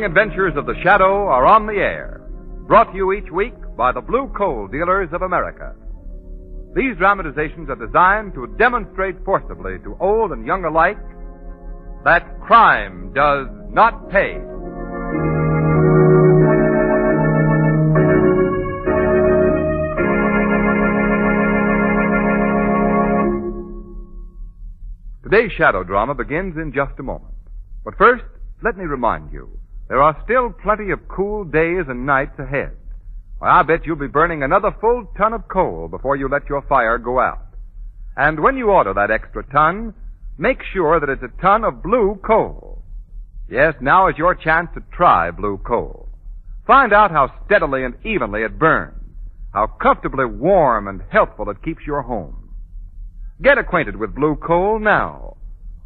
Adventures of the Shadow are on the air, brought to you each week by the Blue Coal Dealers of America. These dramatizations are designed to demonstrate forcibly to old and young alike that crime does not pay. Today's Shadow drama begins in just a moment. But first, let me remind you, there are still plenty of cool days and nights ahead. Why, I bet you'll be burning another full ton of coal before you let your fire go out. And when you order that extra ton, make sure that it's a ton of blue coal. Yes, now is your chance to try blue coal. Find out how steadily and evenly it burns, how comfortably warm and healthful it keeps your home. Get acquainted with blue coal now.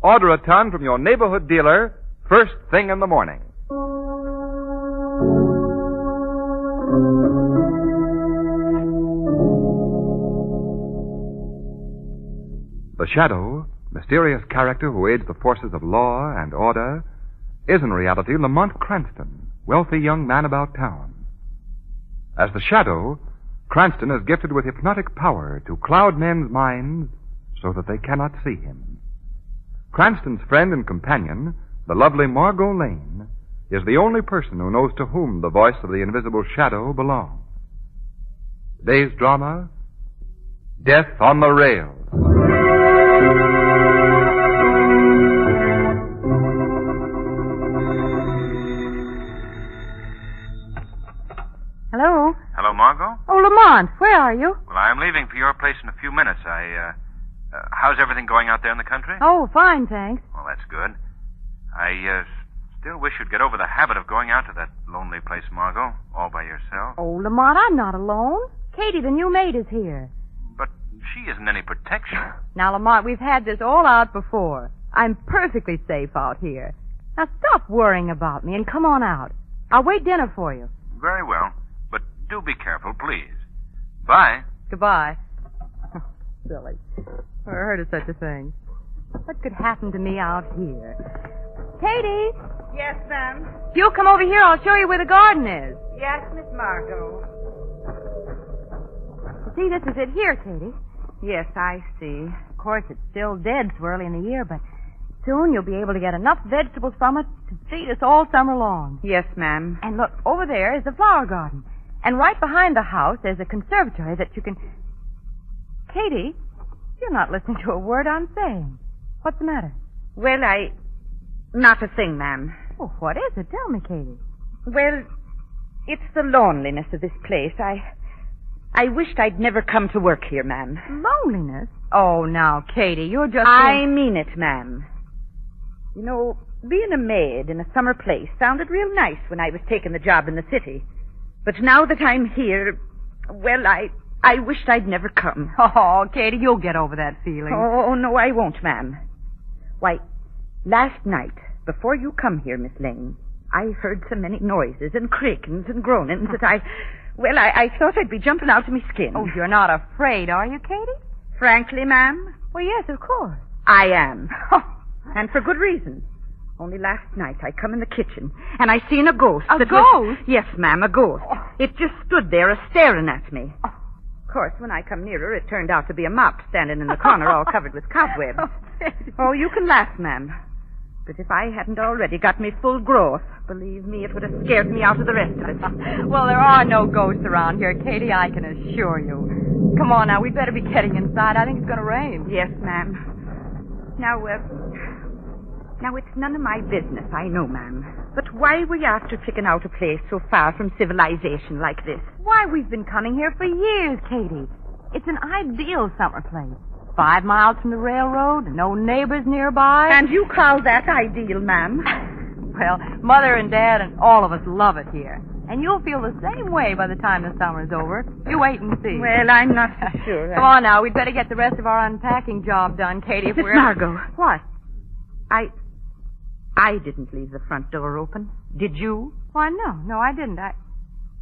Order a ton from your neighborhood dealer first thing in the morning. The Shadow, mysterious character who aids the forces of law and order, is in reality Lamont Cranston, wealthy young man about town. As the Shadow, Cranston is gifted with hypnotic power to cloud men's minds so that they cannot see him. Cranston's friend and companion, the lovely Margot Lane, is the only person who knows to whom the voice of the invisible Shadow belongs. Today's drama, Death on the Rails. Hello? Hello, Margot? Oh, Lamont, where are you? Well, I'm leaving for your place in a few minutes. How's everything going out there in the country? Oh, fine, thanks. Well, that's good. I still wish you'd get over the habit of going out to that lonely place, Margot, all by yourself. Oh, Lamont, I'm not alone. Katie, the new maid, is here. But she isn't any protection. Now, Lamont, we've had this all out before. I'm perfectly safe out here. Now, stop worrying about me and come on out. I'll wait dinner for you. Very well. But do be careful, please. Bye. Goodbye. Oh, silly. Never heard of such a thing. What could happen to me out here? Katie? Yes, ma'am. If you'll come over here, I'll show you where the garden is. Yes, Miss Margot. See, this is it here, Katie. Yes, I see. Of course, it's still dead so early in the year, but soon you'll be able to get enough vegetables from it to feed us all summer long. Yes, ma'am. And look, over there is the flower garden. And right behind the house, there's a conservatory that you can... Katie, you're not listening to a word I'm saying. What's the matter? Well, not a thing, ma'am. Oh, what is it? Tell me, Katie. Well, it's the loneliness of this place. I wished I'd never come to work here, ma'am. Loneliness? Oh, now, Katie, you're just... I mean it, ma'am. You know, being a maid in a summer place sounded real nice when I was taking the job in the city. But now that I'm here, well, I wished I'd never come. Oh, Katie, you'll get over that feeling. Oh, no, I won't, ma'am. Why, last night, before you come here, Miss Lane, I heard so many noises and creakings and groanings that I thought I'd be jumping out of my skin. Oh, you're not afraid, are you, Katie? Frankly, ma'am? Well, yes, of course. I am. And for good reason. Only last night I come in the kitchen and I seen a ghost. A ghost? Yes, ma'am, a ghost. Oh. It just stood there a-staring at me. Oh. Of course, when I come nearer, it turned out to be a mop standing in the corner all covered with cobwebs. Oh, you can laugh, ma'am. But if I hadn't already got me full growth, believe me, it would have scared me out of the rest of it. Well, there are no ghosts around here, Katie, I can assure you. Come on now, we'd better be getting inside. I think it's going to rain. Yes, ma'am. Now, it's none of my business, I know, ma'am. But why were you after picking out a place so far from civilization like this? Why, we've been coming here for years, Katie. It's an ideal summer place. 5 miles from the railroad, no neighbors nearby. And you call that ideal, ma'am? Well, Mother and Dad and all of us love it here. And you'll feel the same way by the time the summer's over. You wait and see. Well, I'm not so sure. Come on now, we'd better get the rest of our unpacking job done, Katie, if Miss we're... Margot. What? I didn't leave the front door open. Did you? Why, no, I didn't.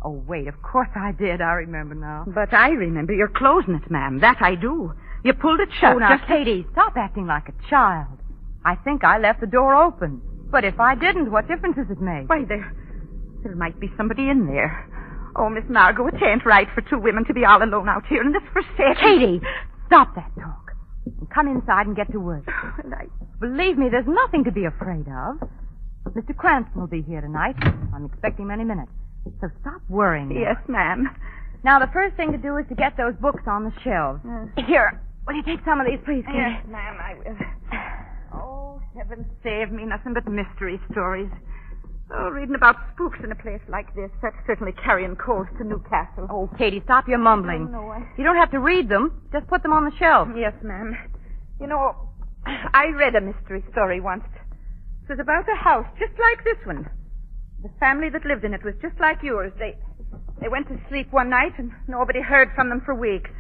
Oh, wait, of course I did. I remember now. But I remember you're closing it, ma'am. That I do. You pulled it shut. Oh, now, Katie, stop acting like a child. I think I left the door open. But if I didn't, what difference does it make? Why, there might be somebody in there. Oh, Miss Margot, it ain't right for 2 women to be all alone out here in this forsaken... Katie, stop that talk. And come inside and get to work. Believe me, there's nothing to be afraid of. Mr. Cranston will be here tonight. I'm expecting him any minute. So stop worrying. Yes, ma'am. Now, the first thing to do is to get those books on the shelves. Here, will you take some of these, please, Katie? Yes, ma'am, I will. Oh, heaven save me, nothing but mystery stories. Oh, reading about spooks in a place like this, that's certainly carrying coals to Newcastle. Oh, Katie, stop your mumbling. No, You don't have to read them. Just put them on the shelf. Yes, ma'am. You know, I read a mystery story once. It was about a house just like this one. The family that lived in it was just like yours. They went to sleep one night and nobody heard from them for weeks.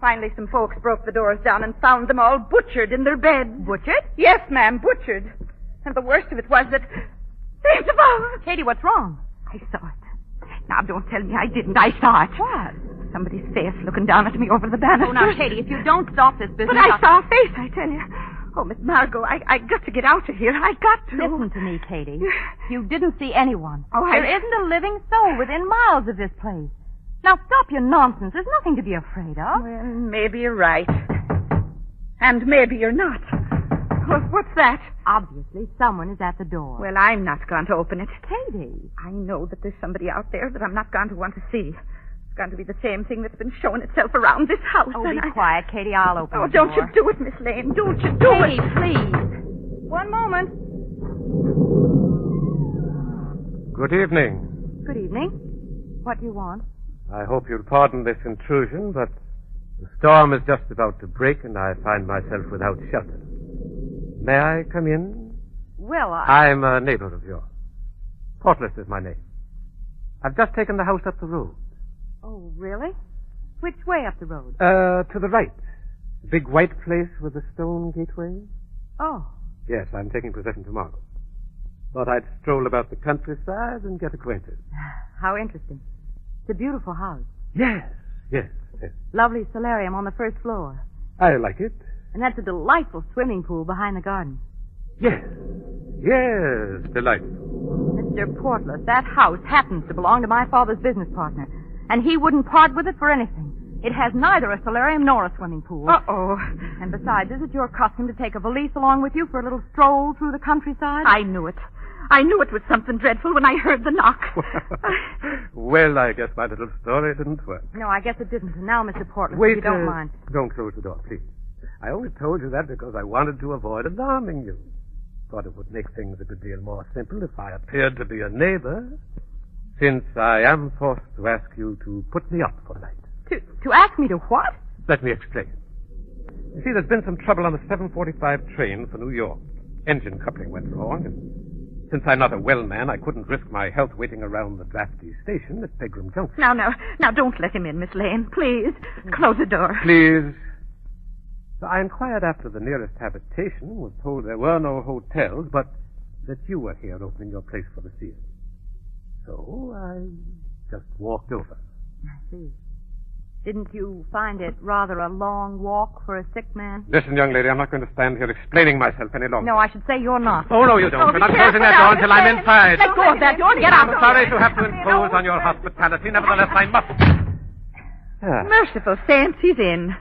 Finally, some folks broke the doors down and found them all butchered in their beds. Butchered? Yes, ma'am, butchered. And the worst of it was that... Katie, what's wrong? I saw it. Now, don't tell me I didn't. I saw it. What? Somebody's face looking down at me over the banister. Oh, now, Katie, if you don't stop this business... But I saw a face, I tell you. Oh, Miss Margot, I got to get out of here. I got to. Listen to me, Katie. You didn't see anyone. Oh, There isn't a living soul within miles of this place. Now, stop your nonsense. There's nothing to be afraid of. Well, maybe you're right. And maybe you're not. What's that? Obviously, someone is at the door. Well, I'm not going to open it. Katie. I know that there's somebody out there that I'm not going to want to see. It's going to be the same thing that's been showing itself around this house. Oh, be quiet, Katie. I'll open the don't door. you do it, Miss Lane. Don't you do Katie, it. please. One moment. Good evening. Good evening. What do you want? I hope you'll pardon this intrusion, but the storm is just about to break and I find myself without shelter. May I come in? Well, I'm a neighbor of yours. Portless is my name. I've just taken the house up the road. Oh, really? Which way up the road? To the right. The big white place with the stone gateway. Oh. Yes, I'm taking possession tomorrow. Thought I'd stroll about the countryside and get acquainted. How interesting. It's a beautiful house. Yes. Lovely solarium on the first floor. I like it. And that's a delightful swimming pool behind the garden. Yes, delightful. Mr. Portless, that house happens to belong to my father's business partner, and he wouldn't part with it for anything. It has neither a solarium nor a swimming pool. Uh-oh. And besides, is it your custom to take a valise along with you for a little stroll through the countryside? I knew it. I knew it was something dreadful when I heard the knock. Well, I guess my little story didn't work. No, I guess it didn't. And now, Mr. Portless, Wait, if you don't mind. Don't close the door, please. I only told you that because I wanted to avoid alarming you. Thought it would make things a good deal more simple if I appeared to be a neighbor, since I am forced to ask you to put me up for the night. To ask me to what? Let me explain. You see, there's been some trouble on the 7:45 train for New York. Engine coupling went wrong, and since I'm not a well man, I couldn't risk my health waiting around the drafty station at Pegram Junction. Now, don't let him in, Miss Lane. Please, close the door. Please. So I inquired after the nearest habitation, was told there were no hotels, but that you were here opening your place for the season. So I just walked over. I see. Didn't you find it rather a long walk for a sick man? Listen, young lady, I'm not going to stand here explaining myself any longer. No, I should say you're not. Oh, no, you don't. We're not closing that door until I'm inside. Let go of that door and get out. I'm sorry to have to impose on your hospitality. Nevertheless, I must. Merciful saints, he's in.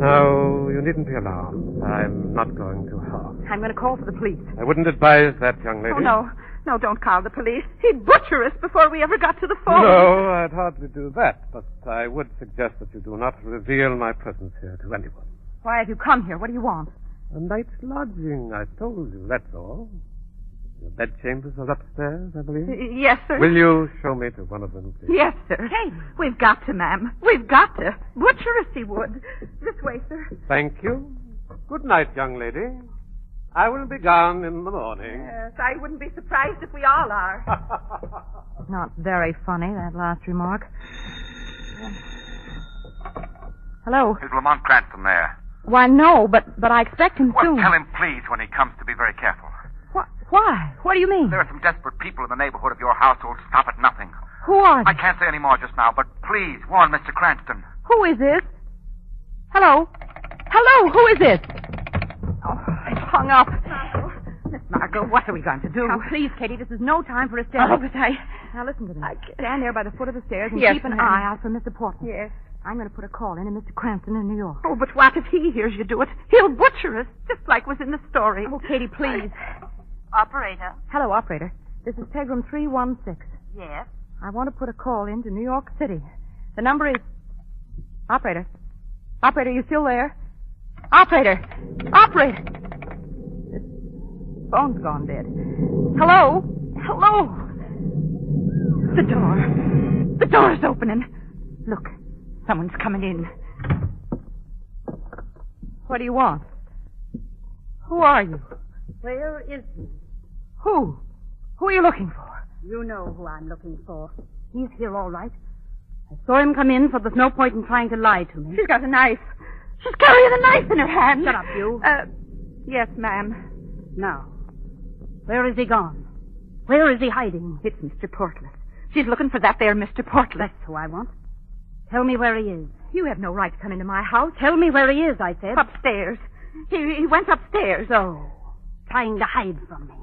No, you needn't be alarmed. I'm not going to harm. I'm going to call for the police. I wouldn't advise that, young lady. Oh, no. No, don't call the police. He'd butcher us before we ever got to the phone. No, I'd hardly do that, but I would suggest that you do not reveal my presence here to anyone. Why have you come here? What do you want? A night's lodging, I told you, that's all. The bedchambers are upstairs, I believe. Yes, sir. Will you show me to one of them, please? Yes, sir. Hey, we've got to, ma'am. We've got to. Butcher us, he would. This way, sir. Thank you. Good night, young lady. I will be gone in the morning. Yes, I wouldn't be surprised if we all are. Not very funny, that last remark. Hello. Is Lamont Cranston there? Why, no, but I expect him Well, soon. tell him, please, when he comes to be very careful. Why? What do you mean? There are some desperate people in the neighborhood of your house who will stop at nothing. Who are I they? can't say any more just now, but please warn Mr. Cranston. Who is this? Hello? Hello, who is this? Oh, I hung up. Miss Margot, what are we going to do? Now, please, Katie, this is no time for hysterics. Oh, but Now, listen to me. Stand there by the foot of the stairs and Yes, keep an ma'am. eye out for Mr. Portman. Yes. I'm going to put a call in to Mr. Cranston in New York. Oh, but what if he hears you do it? He'll butcher us, just like was in the story. Oh, Katie, please. Operator. Hello, operator. This is Pegram 316. Yes. I want to put a call in to New York City. The number is... Operator. Operator, you still there? Operator! Operator! This phone's gone dead. Hello? Hello? The door. The door's opening. Look, someone's coming in. What do you want? Who are you? Where is he? Who? Who are you looking for? You know who I'm looking for. He's here all right. I saw him come in, so there's no point in trying to lie to me. She's got a knife. She's carrying a knife in her hand. Shut up, you. Yes, ma'am. Now, where is he gone? Where is he hiding? It's Mr. Portless. She's looking for that there Mr. Portless. That's who I want. Tell me where he is. You have no right to come into my house. Tell me where he is, I said. Upstairs. He went upstairs. So, trying to hide from me.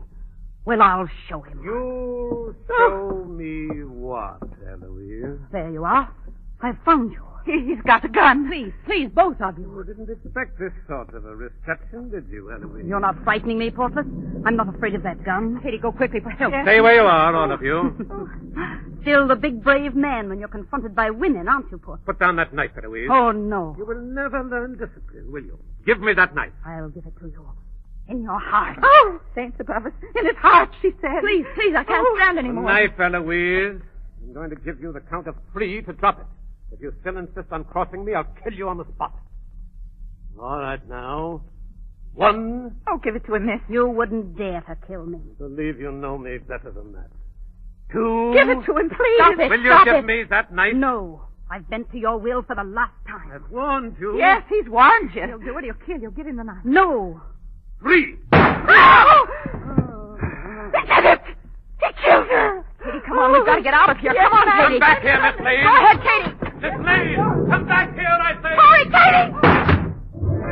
Well, I'll show him. You show me what, Eloise? There you are. I've found you. He's got a gun. Please, both of you. You didn't expect this sort of a reception, did you, Eloise? You're not frightening me, Portless. I'm not afraid of that gun. Katie, go quickly for help. Stay where you are, all of you. Still the big brave man when you're confronted by women, aren't you, Portless? Put down that knife, Eloise. Oh, no. You will never learn discipline, will you? Give me that knife. I'll give it to you. In your heart. Oh, saints above us. In his heart, she said. Please, I can't stand The anymore. knife, Eloise. I'm going to give you the count of 3 to drop it. If you still insist on crossing me, I'll kill you on the spot. All right, now. 1. Oh, give it to him, miss. You wouldn't dare to kill me. Believe you know me better than that. 2. Give it to him, please. Stop it. Will you Stop give it. me that knife? No. I've bent to your will for the last time. I've warned you. Yes, he's warned you. He'll do it. He'll kill you. Give him the knife. No. 3. Oh! He did it! He killed her! Katie, come on. We've got to get out of here. Yes, Come on, ma'am. Katie. Come back here, Miss Lane. Go ahead, Katie. Miss Lane, come back here, I say. Hurry, Katie!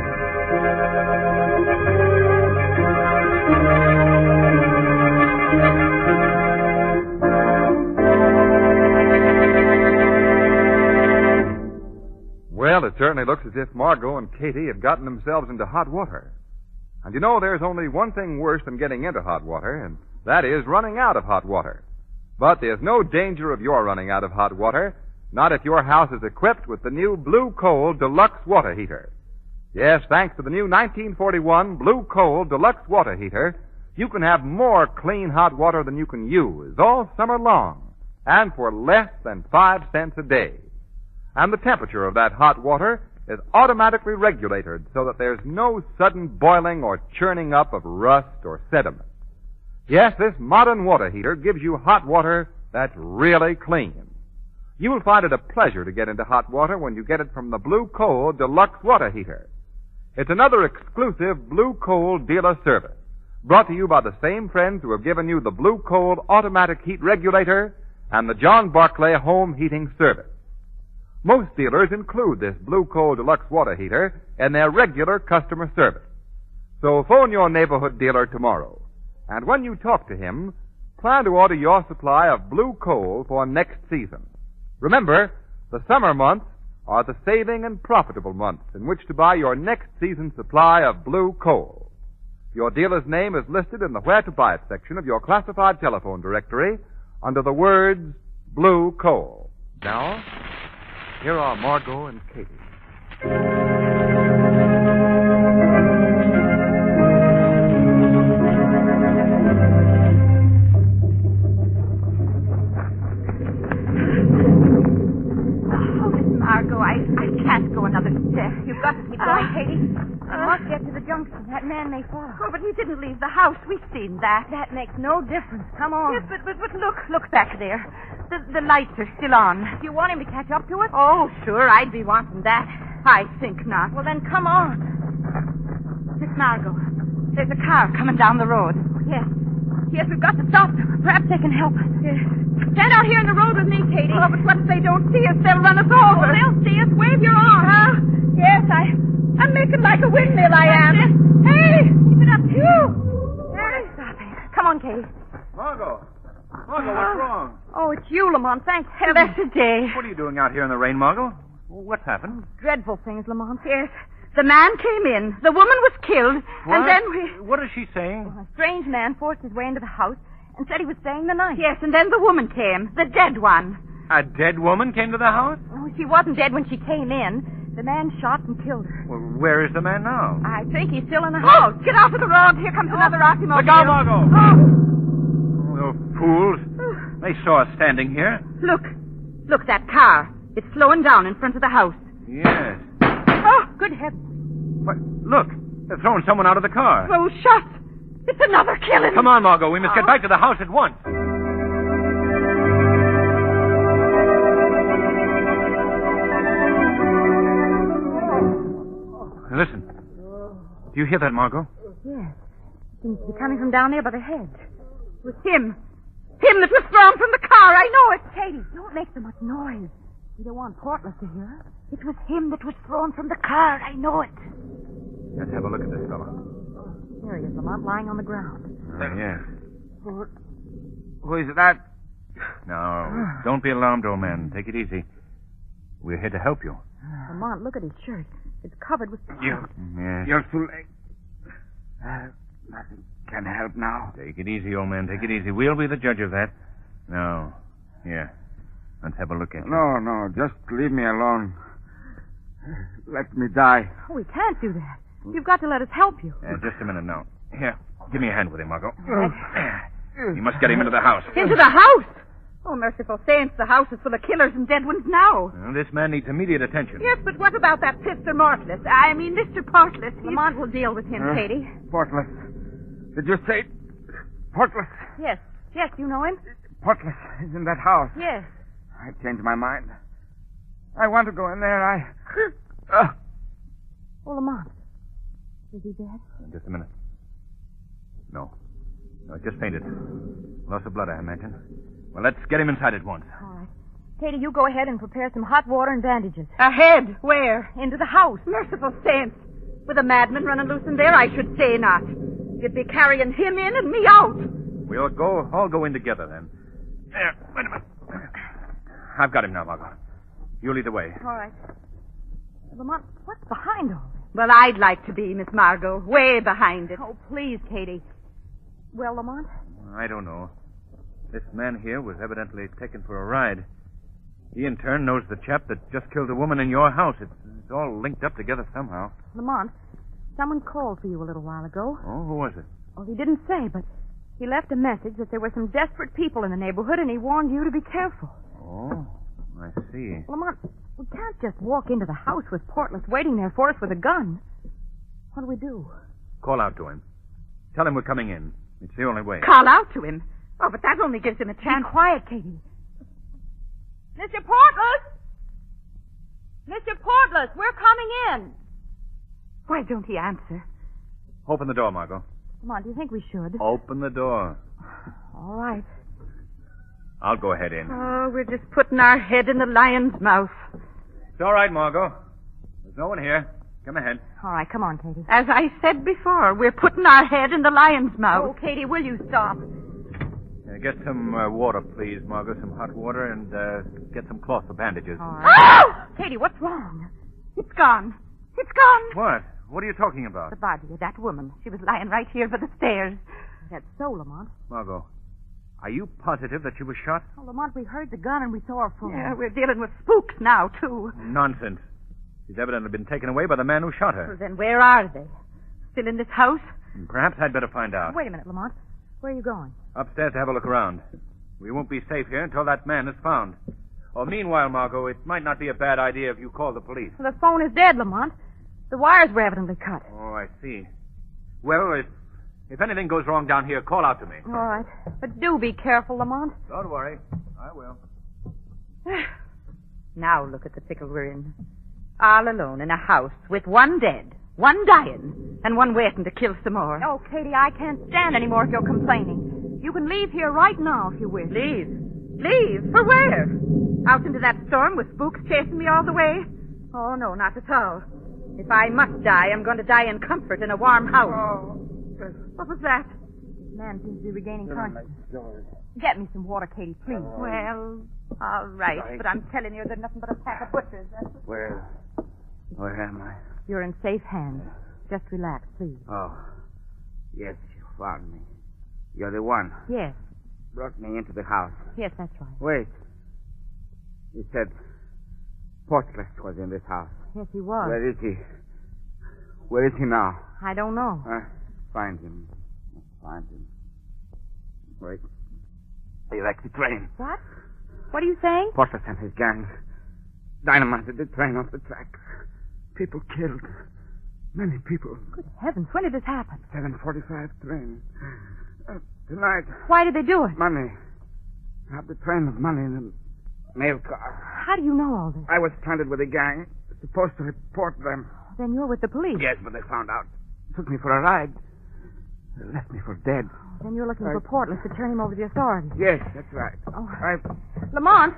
Well, it certainly looks as if Margot and Katie have gotten themselves into hot water. And you know, there's only one thing worse than getting into hot water, and that is running out of hot water. But there's no danger of your running out of hot water, not if your house is equipped with the new Blue Coal Deluxe Water Heater. Yes, thanks to the new 1941 Blue Coal Deluxe Water Heater, you can have more clean hot water than you can use all summer long, and for less than 5 cents a day. And the temperature of that hot water is automatically regulated so that there's no sudden boiling or churning up of rust or sediment. Yes, this modern water heater gives you hot water that's really clean. You will find it a pleasure to get into hot water when you get it from the Blue Coal Deluxe Water Heater. It's another exclusive Blue Coal dealer service, brought to you by the same friends who have given you the Blue Coal Automatic Heat Regulator and the John Barclay Home Heating Service. Most dealers include this Blue Coal Deluxe Water Heater in their regular customer service. So phone your neighborhood dealer tomorrow. And when you talk to him, plan to order your supply of Blue Coal for next season. Remember, the summer months are the saving and profitable months in which to buy your next season's supply of Blue Coal. Your dealer's name is listed in the Where to Buy It section of your classified telephone directory under the words Blue Coal. Now, here are Margot and Katie. Margot, I can't go another step. You've got to keep going, Katie. We must get to the junction. That man may follow. Oh, but he didn't leave the house. We've seen that. That makes no difference. Come on. Yes, but look back there. The lights are still on. Do you want him to catch up to us? Oh, sure, I'd be wanting that. I think not. Well, then come on. Miss Margot, there's a car coming down the road. Yes. Yes, we've got to stop them. Perhaps they can help us. Yes. Stand out here in the road with me, Katie. Oh, but what if they don't see us? They'll run us over. Oh, they'll see us. Wave your arm. Yes, I'm making like a windmill, I am. Hey, keep it up, too. Hey, stop it. Come on, Katie. Margot, what's wrong? Oh, it's you, Lamont. Thank heaven. That's a day. What are you doing out here in the rain, Margot? What's happened? Dreadful things, Lamont. Yes. The man came in. The woman was killed. What? And then What is she saying? A strange man forced his way into the house and said he was staying the night. Yes, and then the woman came. The dead one. A dead woman came to the house? Oh, she wasn't dead when she came in. The man shot and killed her. Well, where is the man now? I think he's still in the Oh, house. get off of the road. Here comes another automobile. Look out, Margot! Oh, Those fools. They saw us standing here. look. Look, that car. It's slowing down in front of the house. Yes. Oh, good heavens. What? Look, they're throwing someone out of the car. Those shots. It's another killing. Come on, Margot. We must get back to the house at once. Listen. Do you hear that, Margot? Yes. Seems to be coming from down there by the hedge. It was him. Him that was thrown from the car. I know it. Katie, don't make so much noise. We don't want Portless to hear us. It was him that was thrown from the car. I know it. Let's have a look at this fellow. There he is, Lamont, lying on the ground. Yes. Who is that? No, don't be alarmed, old man. Take it easy. We're here to help you. Lamont, look at his shirt. It's covered with... Yes. You're too late. Nothing can help now. Take it easy, old man. Take it easy. We'll be the judge of that. No. Here. Let's have a look at you. No, just leave me alone. Let me die. Oh, we can't do that. You've got to let us help you. Just a minute now. Here. Give me a hand with him, Margot. You must get him into the house. Into the house? Oh, merciful saints, the house is full of killers and dead ones now. Well, this man needs immediate attention. Yes, but what about that Mr. Mortless? I mean, Mr. Portless. Lamont will deal with him, Katie. Portless. Did you say Portless? Yes, you know him? Portless is in that house. Yes. I changed my mind. I want to go in there. Oh, Lamont. Is he dead? Just a minute. No, just fainted. Loss of blood, I imagine. Well, let's get him inside at once. All right. Katie, you go ahead and prepare some hot water and bandages. Ahead? Where? Into the house. Merciful saints. With a madman running loose in there, I should say not. You'd be carrying him in and me out. We'll all go in together, then. There, wait a minute. I've got him now, Margot. You lead the way. All right. Lamont, what's behind all this? Well, I'd like to be, Miss Margot, way behind it. Oh, please, Katie. Well, Lamont? I don't know. This man here was evidently taken for a ride. He, in turn, knows the chap that just killed a woman in your house. It's all linked up together somehow. Lamont, someone called for you a little while ago. Oh, who was it? Well, he didn't say, but he left a message that there were some desperate people in the neighborhood, and he warned you to be careful. Oh, I see. Lamont, we can't just walk into the house with Portless waiting there for us with a gun. What do we do? Call out to him. Tell him we're coming in. It's the only way. Call out to him. Oh, but that only gives him a chance. Be quiet, Katie. Mr. Portless! Mr. Portless, we're coming in. Why don't he answer? Open the door, Margot. Come on, do you think we should? Open the door. All right. I'll go ahead in. Oh, we're just putting our head in the lion's mouth. It's all right, Margot. There's no one here. Come ahead. All right, come on, Katie. As I said before, we're putting our head in the lion's mouth. Oh, Katie, will you stop? Get some water, please, Margot. Some hot water, and get some cloth for bandages. All right. Oh! Katie, what's wrong? It's gone. It's gone. What? What are you talking about? The body of that woman. She was lying right here by the stairs. That's so, Lamont. Margot, are you positive that she was shot? Oh, Lamont, we heard the gun and we saw her fall. Yeah, we're dealing with spooks now, too. Nonsense. She's evidently been taken away by the man who shot her. Well, then where are they? Still in this house? Perhaps I'd better find out. Wait a minute, Lamont. Where are you going? Upstairs to have a look around. We won't be safe here until that man is found. Oh, meanwhile, Margot, it might not be a bad idea if you call the police. Well, the phone is dead, Lamont. The wires were evidently cut. Oh, I see. Well, if anything goes wrong down here, call out to me. All right. But do be careful, Lamont. Don't worry. I will. Now look at the pickle we're in. All alone in a house with one dead, one dying, and one waiting to kill some more. Oh, Katie, I can't stand any more if you're complaining. You can leave here right now if you wish. Leave? Leave? For where? Out into that storm with spooks chasing me all the way? Oh, no, not at all. If I must die, I'm going to die in comfort in a warm house. Oh. What was that? Man seems to be regaining consciousness. Get me some water, Katie, please. Well, all right, but I'm telling you, there's nothing but a pack of butchers. Where am I? You're in safe hands. Just relax, please. Oh, yes, you found me. You're the one. Yes. Brought me into the house. Yes, that's right. Wait. You said Portless was in this house. Yes, he was. Where is he? Where is he now? I don't know. Find him. Find him. Wait. He wrecked the train. What? What are you saying? Portless and his gang dynamited the train off the tracks. People killed. Many people. Good heavens, when did this happen? 7:45 train. Tonight. Why did they do it? Money. Robbed the train of money in the mail car. How do you know all this? I was planted with a gang. Supposed to report them. Then you're with the police. Yes, but they found out. Took me for a ride. They left me for dead. Then you're looking for Portless to turn him over to the authorities. Yes, that's right. Oh. Lamont,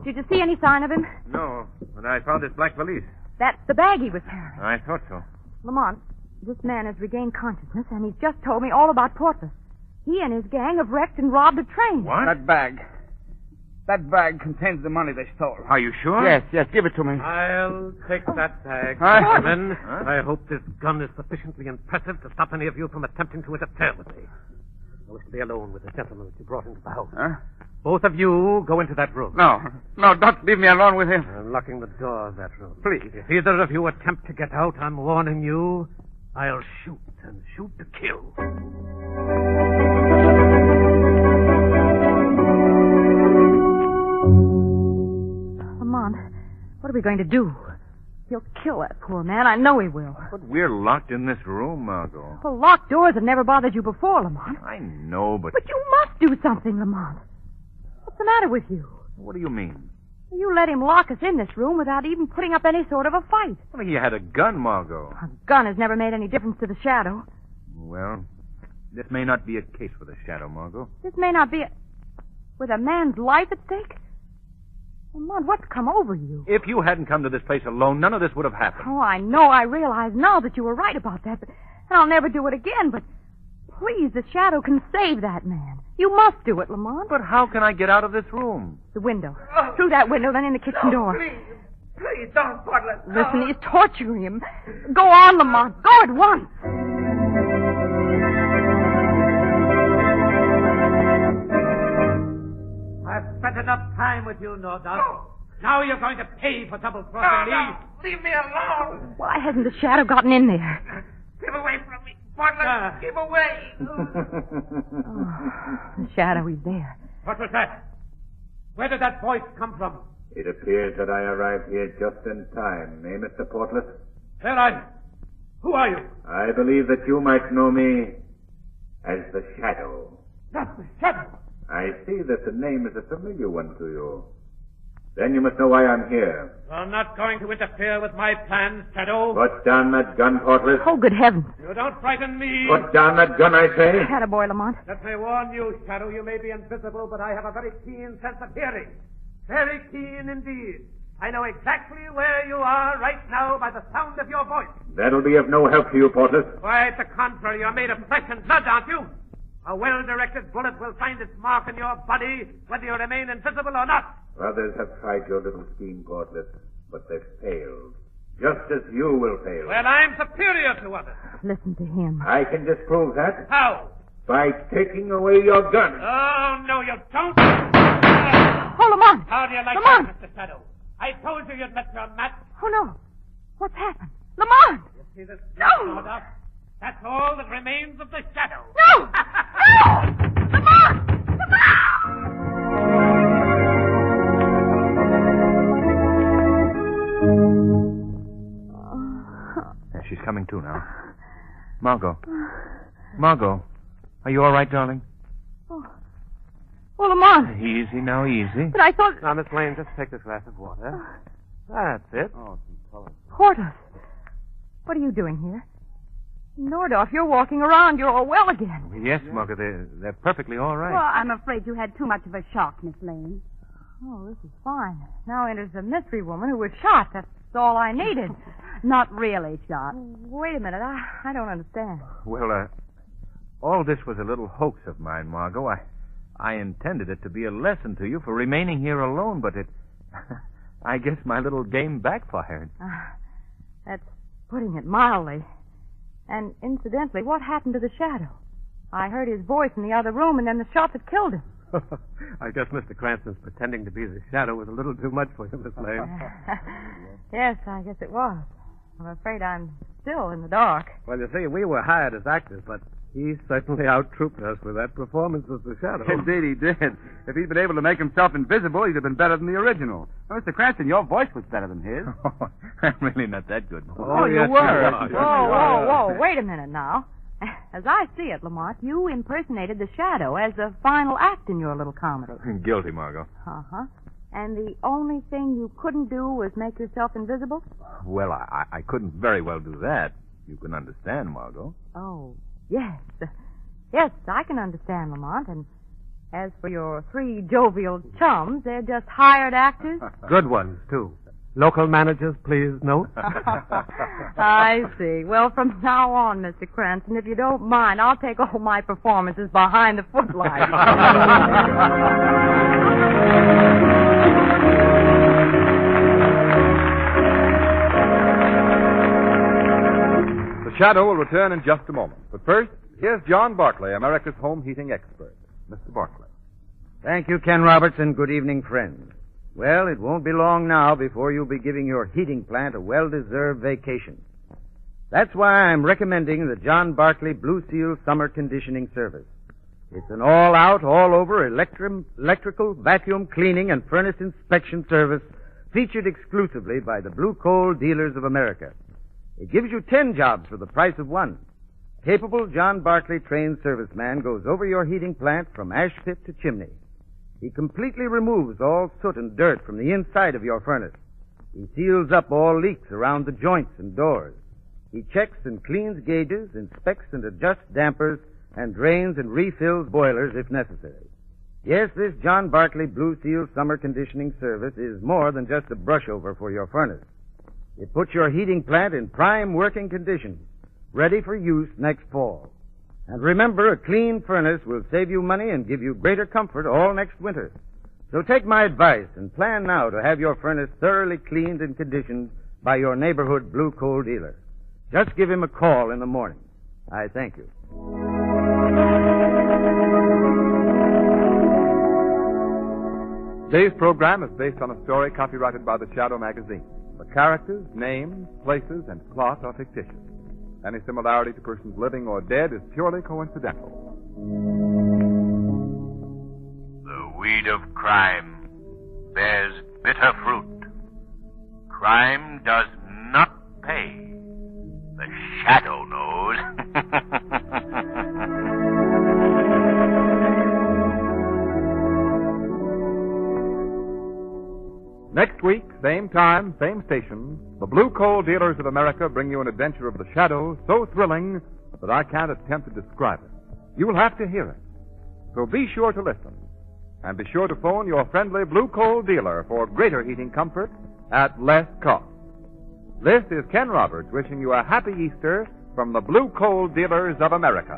did you see any sign of him? No, but I found this black valise. That's the bag he was carrying. I thought so. Lamont, this man has regained consciousness, and he's just told me all about Portless. He and his gang have wrecked and robbed a train. What? That bag contains the money they stole. Are you sure? Yes, give it to me. I'll take that bag. Gentlemen, I hope this gun is sufficiently impressive to stop any of you from attempting to interfere with me. I wish to be alone with the gentleman that you brought into the house. Huh? Both of you go into that room. No, don't leave me alone with him. I'm locking the door of that room. Please. If either of you attempt to get out, I'm warning you, I'll shoot, and shoot to kill. Lamont, what are we going to do? He'll kill that poor man. I know he will. But we're locked in this room, Margot. Well, locked doors have never bothered you before, Lamont. I know, but... But you must do something, Lamont. What's the matter with you? What do you mean? You let him lock us in this room without even putting up any sort of a fight. Well, he had a gun, Margot. A gun has never made any difference to the Shadow. Well, this may not be a case for the Shadow, Margot. This may not be with a man's life at stake. Lamont, what's come over you? If you hadn't come to this place alone, none of this would have happened. Oh, I know. I realize now that you were right about that, and I'll never do it again, but please, the Shadow can save that man. You must do it, Lamont. But how can I get out of this room? The window. Through that window, then in the kitchen door. Please, don't, Portless. Listen, he's torturing him. Go on, Lamont. Go at once. I've spent enough time with you, no doubt. Oh. Now you're going to pay for double-crossing me. Leave me alone. Why hasn't the Shadow gotten in there? Keep away from me. Portless, keep away. The Shadow, he's there. What was that? Where did that voice come from? It appears that I arrived here just in time, eh, Mr. Portless? Who are you? I believe that you might know me as the Shadow. That's the Shadow. I see that the name is a familiar one to you. Then you must know why I'm here. You're not going to interfere with my plans, Shadow. Put down that gun, Portless. Oh, good heavens. You don't frighten me. Put down that gun, I say. Attaboy, Lamont. Let me warn you, Shadow, you may be invisible, but I have a very keen sense of hearing. Very keen indeed. I know exactly where you are right now by the sound of your voice. That'll be of no help to you, Portless. Quite the contrary. You're made of flesh and blood, aren't you? A well-directed bullet will find its mark in your body, whether you remain invisible or not. Others have tried your little scheme, Portless, but they've failed. just as you will fail. Well, I'm superior to others. Listen to him. I can disprove that How? by taking away your gun. Oh, no, you don't. Oh, Lamont! How do you like Lamont! that, Mr. Shadow? I told you you'd met your match. Oh, no. What's happened? Lamont! You see this? No! That's all that remains of the Shadow. No! No! Lamont! She's coming to now. Margot. Margot. Are you all right, darling? Oh, Lamont. Easy now, easy. But I thought... Now, Miss Lane, just take this glass of water. That's it. Oh, some color. Porthos. What are you doing here? Nordhoff, you're walking around. You're all well again. Yes, Margot, they're perfectly all right. Well, I'm afraid you had too much of a shock, Miss Lane. Oh, this is fine. Now enters the mystery woman who was shot. That's all I needed. Not really shot. Wait a minute. I don't understand. Well, all this was a little hoax of mine, Margot. I intended it to be a lesson to you for remaining here alone, but I guess my little game backfired. That's putting it mildly. And incidentally, what happened to the Shadow? I heard his voice in the other room, and then the shot that killed him. I guess Mr. Cranston's pretending to be the Shadow was a little too much for you, Miss Lane. Yes, I guess it was. I'm afraid I'm still in the dark. Well, you see, we were hired as actors, but he certainly out-trooped us with that performance as the Shadow. Indeed, he did. If he'd been able to make himself invisible, he'd have been better than the original. Now, Mr. Cranston, your voice was better than his. I'm really not that good. Oh, you yes, were. you are. Whoa. Wait a minute now. As I see it, Lamont, you impersonated the Shadow as the final act in your little comedy. Guilty, Margot. Uh-huh. And the only thing you couldn't do was make yourself invisible? Well, I couldn't very well do that. You can understand, Margot. Oh, yes. Yes, I can understand, Lamont. And as for your three jovial chums, they're just hired actors. Good ones, too. Local managers, please note. I see. Well, from now on, Mr. Cranston, if you don't mind, I'll take all my performances behind the footlights. The Shadow will return in just a moment. But first, here's John Barclay, America's home heating expert. Mr. Barclay. Thank you, Ken Roberts, and good evening, friends. Well, it won't be long now before you'll be giving your heating plant a well-deserved vacation. That's why I'm recommending the John Barclay Blue Seal Summer Conditioning Service. It's an all-out, all-over electrical vacuum cleaning and furnace inspection service featured exclusively by the Blue Coal Dealers of America. It gives you 10 jobs for the price of one. Capable John Barclay trained serviceman goes over your heating plant from ash pit to chimney. He completely removes all soot and dirt from the inside of your furnace. He seals up all leaks around the joints and doors. He checks and cleans gauges, inspects and adjusts dampers, and drains and refills boilers if necessary. Yes, this John Barclay Blue Seal Summer Conditioning Service is more than just a brush over for your furnace. It puts your heating plant in prime working condition, ready for use next fall. And remember, a clean furnace will save you money and give you greater comfort all next winter. So take my advice and plan now to have your furnace thoroughly cleaned and conditioned by your neighborhood Blue Coal dealer. Just give him a call in the morning. I thank you. Today's program is based on a story copyrighted by the Shadow magazine. The characters, names, places, and plot are fictitious. Any similarity to persons living or dead is purely coincidental. The weed of crime bears bitter fruit. Crime does not pay. The Shadow knows. Next week, same time, same station, the Blue Coal Dealers of America bring you an adventure of the Shadow so thrilling that I can't attempt to describe it. You will have to hear it. So be sure to listen. And be sure to phone your friendly Blue Coal dealer for greater heating comfort at less cost. This is Ken Roberts wishing you a happy Easter from the Blue Coal Dealers of America.